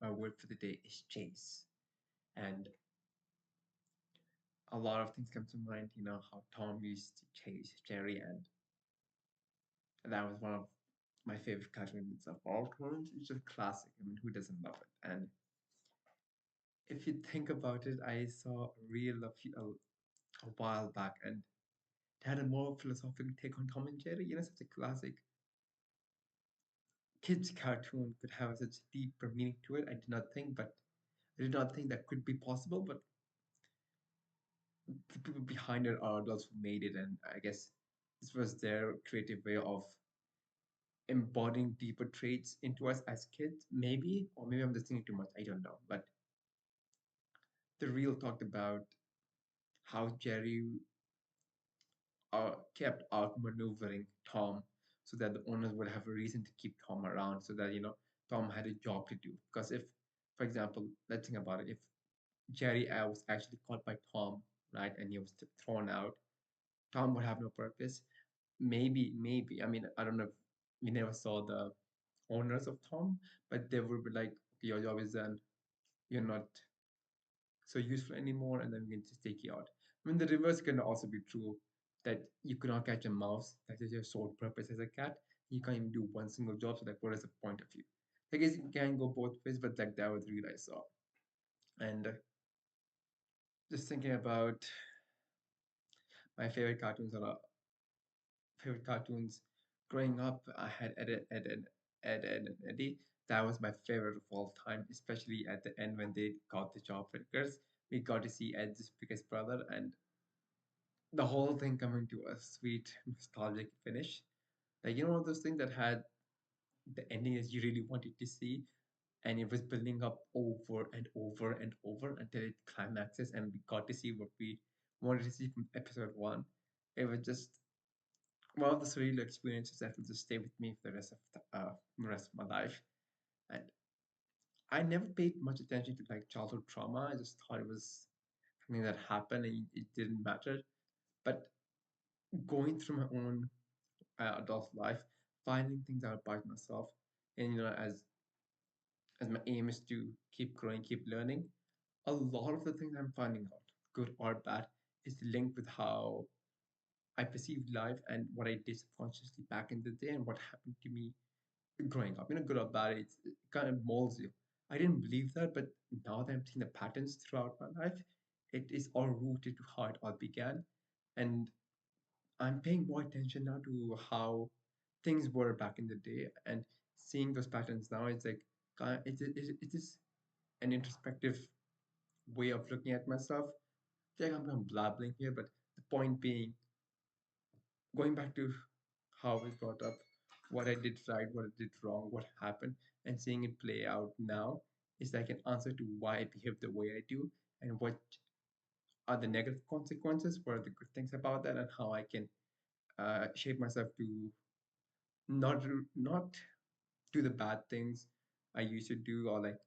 my word for the day is chase. And a lot of things come to mind, how Tom used to chase Jerry, and that was one of my favorite cartoons of all time. It's just classic. I mean, who doesn't love it? And if you think about it, I saw a reel a while back, and it had a more philosophical take on Tom and Jerry. Such a classic kids cartoon could have such deeper meaning to it. I did not think that could be possible. But the people behind it are adults who made it, and I guess this was their creative way of embodying deeper traits into us as kids. Maybe, or maybe I'm just thinking too much. I don't know. But the reel talked about how Jerry kept outmaneuvering Tom so that the owners would have a reason to keep Tom around, so that Tom had a job to do. Because if, for example, let's think about it, if Jerry was actually caught by Tom, right, and he was thrown out, Tom would have no purpose. Maybe. I mean, I don't know if we never saw the owners of Tom, but they would be like, okay, your job is done. You're not so useful anymore, and then we can just take you out. I mean, the reverse can also be true, that you cannot catch a mouse. That is your sole purpose as a cat. You can't even do one single job. So, like, what is the point of you? I guess it can go both ways, but like that was the real I saw. And just thinking about my favorite cartoons growing up. I had Ed, and Eddie. That was my favorite of all time, especially at the end when they got the job breakers. We got to see Ed's biggest brother, and the whole thing coming to a sweet nostalgic finish. Like, those things that had the ending that you really wanted to see, and it was building up over and over and over until it climaxes, and we got to see what we wanted to see from episode one. It was just one of the surreal experiences that will just stay with me for the rest of my life. And I never paid much attention to like childhood trauma. I just thought it was something that happened and it didn't matter. But going through my own adult life, finding things out about myself, and as my aim is to keep growing, keep learning, a lot of the things I'm finding out, good or bad, is linked with how I perceived life and what I did subconsciously back in the day and what happened to me growing up. Good or bad, it kind of molds you. I didn't believe that, but now that I'm seeing the patterns throughout my life, it is all rooted to how it all began. And I'm paying more attention now to how things were back in the day, and seeing those patterns now. It's like it is an introspective way of looking at myself. I feel like I'm blabbling here, but the point being, going back to how I was brought up, what I did right, what I did wrong, what happened, and seeing it play out now is like an answer to why I behave the way I do, and what are the negative consequences, what are the good things about that, and how I can shape myself to not do the bad things I used to do, or like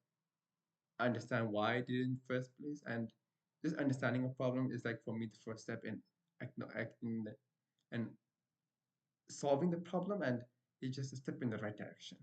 understand why I did it in the first place. And this understanding of problem is like for me the first step in acting and solving the problem, and it's just a step in the right direction.